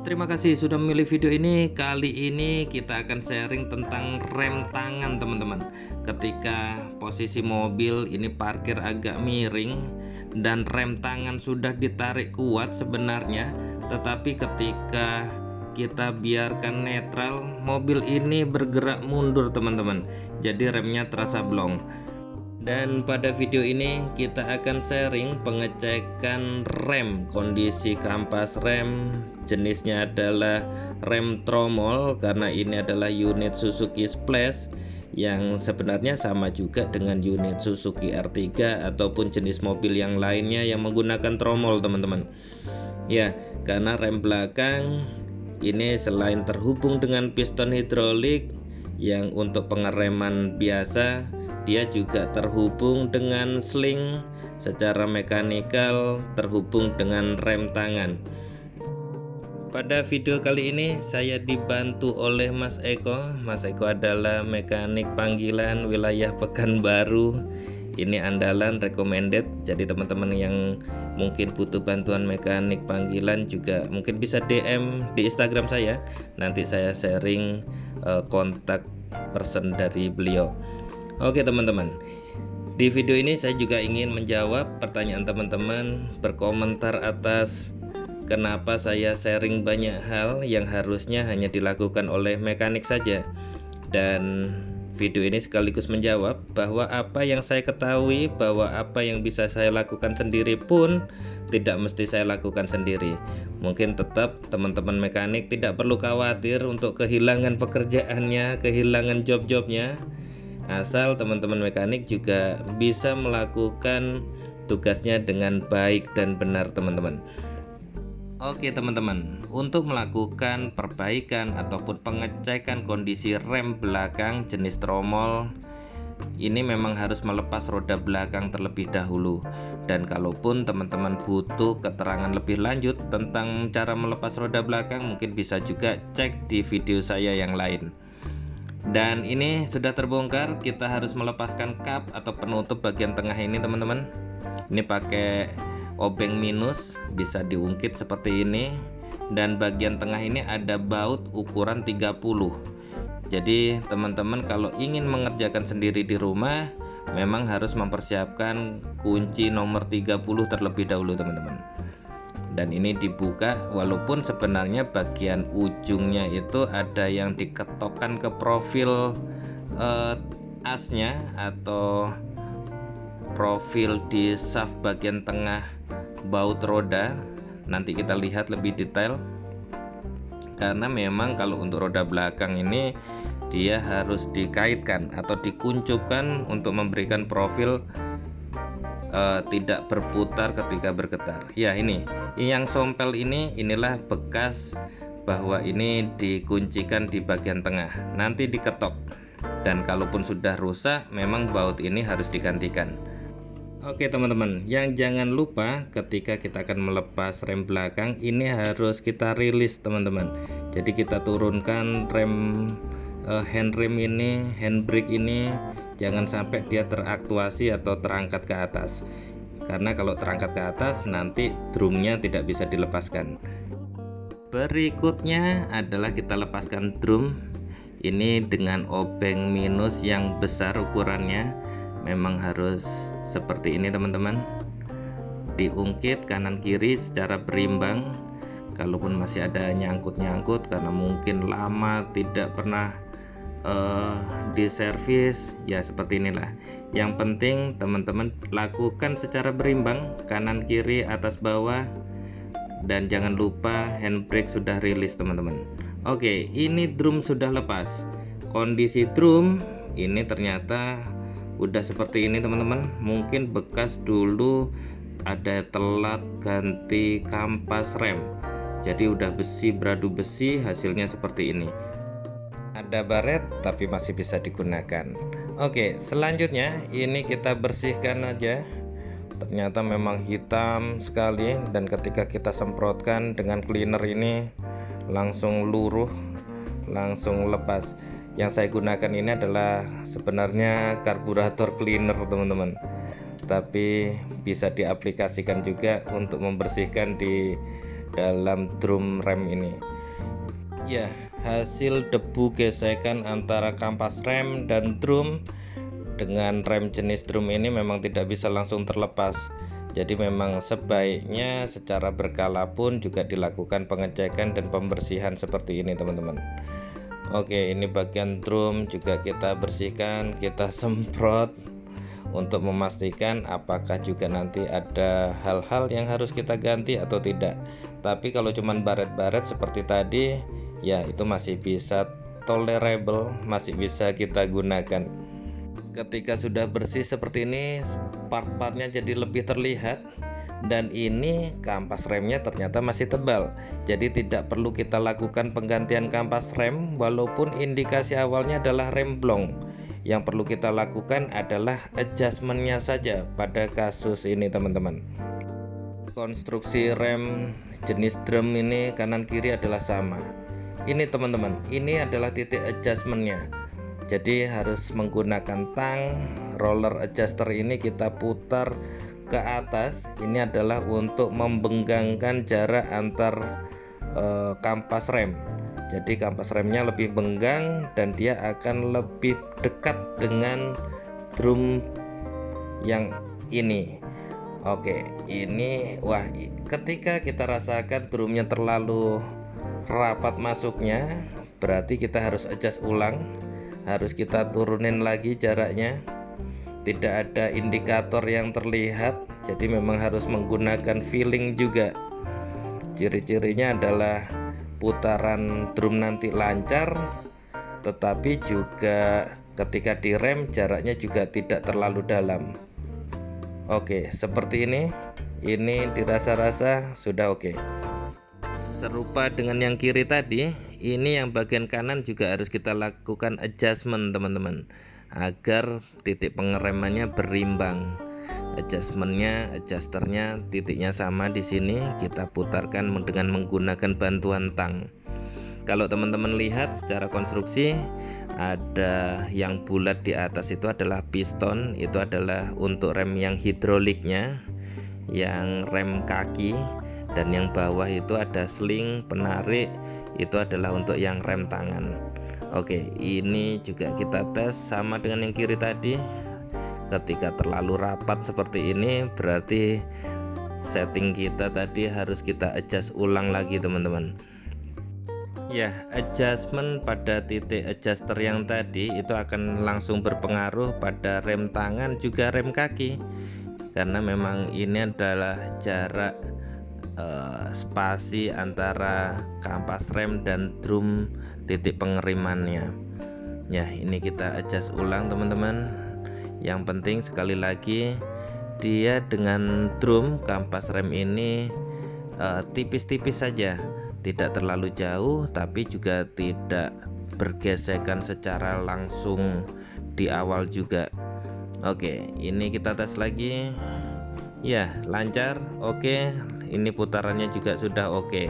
Terima kasih sudah memilih video ini. Kali ini kita akan sharing tentang rem tangan teman-teman. Ketika posisi mobil ini parkir agak miring dan rem tangan sudah ditarik kuat sebenarnya, tetapi ketika kita biarkan netral, mobil ini bergerak mundur teman-teman. Jadi remnya terasa blong. Dan pada video ini kita akan sharing pengecekan rem, kondisi kampas rem, jenisnya adalah rem tromol karena ini adalah unit Suzuki Splash yang sebenarnya sama juga dengan unit Suzuki R3 ataupun jenis mobil yang lainnya yang menggunakan tromol teman-teman. Ya, karena rem belakang ini selain terhubung dengan piston hidrolik yang untuk pengereman biasa, dia juga terhubung dengan sling secara mekanikal, terhubung dengan rem tangan. Pada video kali ini saya dibantu oleh Mas Eko. Mas Eko adalah mekanik panggilan wilayah Pekanbaru. Ini andalan recommended. Jadi teman-teman yang mungkin butuh bantuan mekanik panggilan juga mungkin bisa DM di Instagram saya. Nanti saya sharing kontak person dari beliau. Oke teman-teman, di video ini saya juga ingin menjawab pertanyaan teman-teman, berkomentar atas kenapa saya sharing banyak hal yang harusnya hanya dilakukan oleh mekanik saja. Dan video ini sekaligus menjawab bahwa apa yang saya ketahui, bahwa apa yang bisa saya lakukan sendiri pun tidak mesti saya lakukan sendiri. Mungkin tetap teman-teman mekanik tidak perlu khawatir untuk kehilangan pekerjaannya, kehilangan job-jobnya. Asal teman-teman mekanik juga bisa melakukan tugasnya dengan baik dan benar teman-teman. Oke teman-teman, untuk melakukan perbaikan ataupun pengecekan kondisi rem belakang jenis tromol, ini memang harus melepas roda belakang terlebih dahulu. Dan kalaupun teman-teman butuh keterangan lebih lanjut tentang cara melepas roda belakang, mungkin bisa juga cek di video saya yang lain. Dan ini sudah terbongkar, kita harus melepaskan kap atau penutup bagian tengah ini teman-teman. Ini pakai obeng minus, bisa diungkit seperti ini. Dan bagian tengah ini ada baut ukuran 30. Jadi teman-teman kalau ingin mengerjakan sendiri di rumah, memang harus mempersiapkan kunci nomor 30 terlebih dahulu teman-teman. Dan ini dibuka, walaupun sebenarnya bagian ujungnya itu ada yang diketokkan ke profil asnya atau profil di shaft bagian tengah baut roda. Nanti kita lihat lebih detail, karena memang kalau untuk roda belakang ini dia harus dikaitkan atau dikuncupkan untuk memberikan profil tidak berputar ketika bergetar. Ya, ini yang sompel inilah bekas bahwa ini dikuncikan di bagian tengah, nanti diketok. Dan kalaupun sudah rusak, memang baut ini harus digantikan. Oke teman-teman, yang jangan lupa ketika kita akan melepas rem belakang ini harus kita rilis teman-teman. Jadi kita turunkan rem handrem ini, handbrake ini, jangan sampai dia teraktuasi atau terangkat ke atas. Karena kalau terangkat ke atas nanti drumnya tidak bisa dilepaskan. Berikutnya adalah kita lepaskan drum. Ini dengan obeng minus yang besar ukurannya. Memang harus seperti ini teman-teman. Diungkit kanan kiri secara berimbang. Kalaupun masih ada nyangkut-nyangkut karena mungkin lama tidak pernah diservis, ya seperti inilah. Yang penting teman-teman lakukan secara berimbang, kanan kiri atas bawah. Dan jangan lupa handbrake sudah rilis teman-teman. Oke, ini drum sudah lepas. Kondisi drum ini ternyata udah seperti ini teman-teman. Mungkin bekas dulu ada telat ganti kampas rem, jadi udah besi beradu besi, hasilnya seperti ini. Ada baret tapi masih bisa digunakan. Oke, selanjutnya ini kita bersihkan aja. Ternyata memang hitam sekali, dan ketika kita semprotkan dengan cleaner ini langsung luruh, langsung lepas. Yang saya gunakan ini adalah sebenarnya karburator cleaner teman-teman, tapi bisa diaplikasikan juga untuk membersihkan di dalam drum rem ini. Ya, hasil debu gesekan antara kampas rem dan drum dengan rem jenis drum ini memang tidak bisa langsung terlepas. Jadi memang sebaiknya secara berkala pun juga dilakukan pengecekan dan pembersihan seperti ini teman-teman. Oke, ini bagian drum juga kita bersihkan, kita semprot untuk memastikan apakah juga nanti ada hal-hal yang harus kita ganti atau tidak. Tapi kalau cuman baret-baret seperti tadi, ya itu masih bisa tolerable, masih bisa kita gunakan. Ketika sudah bersih seperti ini, part-partnya jadi lebih terlihat. Dan ini kampas remnya ternyata masih tebal, jadi tidak perlu kita lakukan penggantian kampas rem walaupun indikasi awalnya adalah rem blong. Yang perlu kita lakukan adalah adjustmentnya saja pada kasus ini teman-teman. Konstruksi rem jenis drum ini kanan kiri adalah sama. Ini teman-teman, ini adalah titik adjustmentnya. Jadi harus menggunakan tang roller adjuster ini kita putar ke atas. Ini adalah untuk membenggangkan jarak antar kampas rem. Jadi kampas remnya lebih benggang dan dia akan lebih dekat dengan drum yang ini. Oke, ini wah, ketika kita rasakan drumnya terlalu rapat masuknya, berarti kita harus adjust ulang. Harus kita turunin lagi jaraknya. Tidak ada indikator yang terlihat, jadi memang harus menggunakan feeling juga. Ciri-cirinya adalah putaran drum nanti lancar, tetapi juga ketika direm jaraknya juga tidak terlalu dalam. Oke, seperti ini. Ini dirasa-rasa sudah oke. Serupa dengan yang kiri tadi, ini yang bagian kanan juga harus kita lakukan adjustment teman-teman, agar titik pengeremannya berimbang. Adjusternya titiknya sama di sini, kita putarkan dengan menggunakan bantuan tang. Kalau teman-teman lihat secara konstruksi, ada yang bulat di atas itu adalah piston, itu adalah untuk rem yang hidroliknya, yang rem kaki, dan yang bawah itu ada sling penarik, itu adalah untuk yang rem tangan. Oke, ini juga kita tes sama dengan yang kiri tadi. Ketika terlalu rapat seperti ini, berarti setting kita tadi harus kita adjust ulang lagi teman-teman. Ya, adjustment pada titik adjuster yang tadi itu akan langsung berpengaruh pada rem tangan juga rem kaki, karena memang ini adalah jarak spasi antara kampas rem dan drum titik pengeremannya. Ya, ini kita adjust ulang teman-teman. Yang penting sekali lagi, dia dengan drum kampas rem ini tipis-tipis saja, tidak terlalu jauh tapi juga tidak bergesekan secara langsung di awal juga. Oke, ini kita tes lagi. Ya, lancar. Oke, ini putarannya juga sudah oke.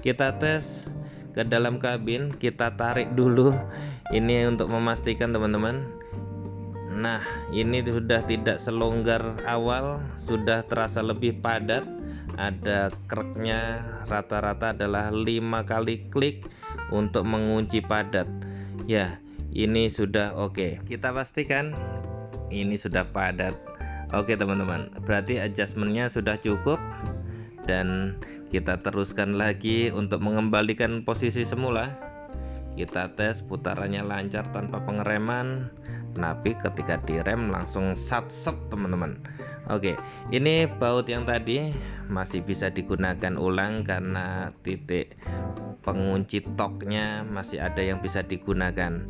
Kita tes ke dalam kabin, kita tarik dulu ini untuk memastikan teman-teman. Nah, ini sudah tidak selonggar awal, sudah terasa lebih padat. Ada kreknya, rata-rata adalah 5 kali klik untuk mengunci padat. Ya, ini sudah oke. Kita pastikan ini sudah padat. Oke teman-teman, berarti adjustmentnya sudah cukup, dan kita teruskan lagi untuk mengembalikan posisi semula. Kita tes putarannya lancar tanpa pengereman, tapi ketika direm langsung sat-set teman-teman. Oke, ini baut yang tadi masih bisa digunakan ulang karena titik pengunci toknya masih ada yang bisa digunakan.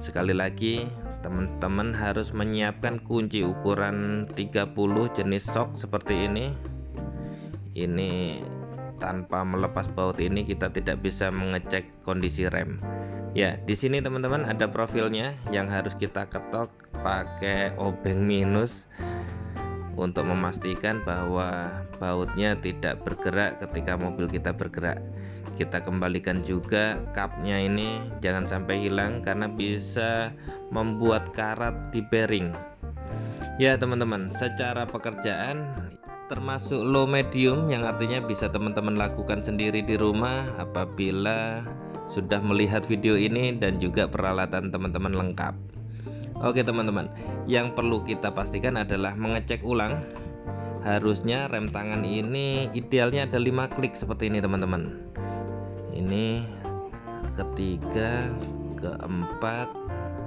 Sekali lagi, teman-teman harus menyiapkan kunci ukuran 30 jenis sok seperti ini. Ini tanpa melepas baut ini kita tidak bisa mengecek kondisi rem. Ya, di sini teman-teman ada profilnya yang harus kita ketok pakai obeng minus untuk memastikan bahwa bautnya tidak bergerak ketika mobil kita bergerak. Kita kembalikan juga kapnya ini, jangan sampai hilang karena bisa membuat karat di bearing. Ya teman-teman, secara pekerjaan termasuk low medium, yang artinya bisa teman-teman lakukan sendiri di rumah apabila sudah melihat video ini dan juga peralatan teman-teman lengkap. Oke teman-teman, yang perlu kita pastikan adalah mengecek ulang. Harusnya rem tangan ini idealnya ada 5 klik seperti ini teman-teman. Ini ketiga, keempat,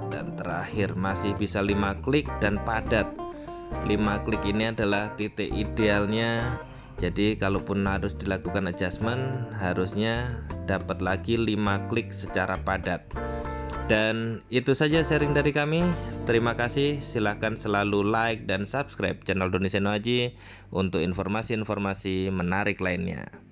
dan terakhir masih bisa 5 klik dan padat. 5 klik ini adalah titik idealnya. Jadi kalaupun harus dilakukan adjustment, harusnya dapat lagi 5 klik secara padat. Dan itu saja sharing dari kami. Terima kasih. Silahkan selalu like dan subscribe channel Doni Seno Aji untuk informasi-informasi menarik lainnya.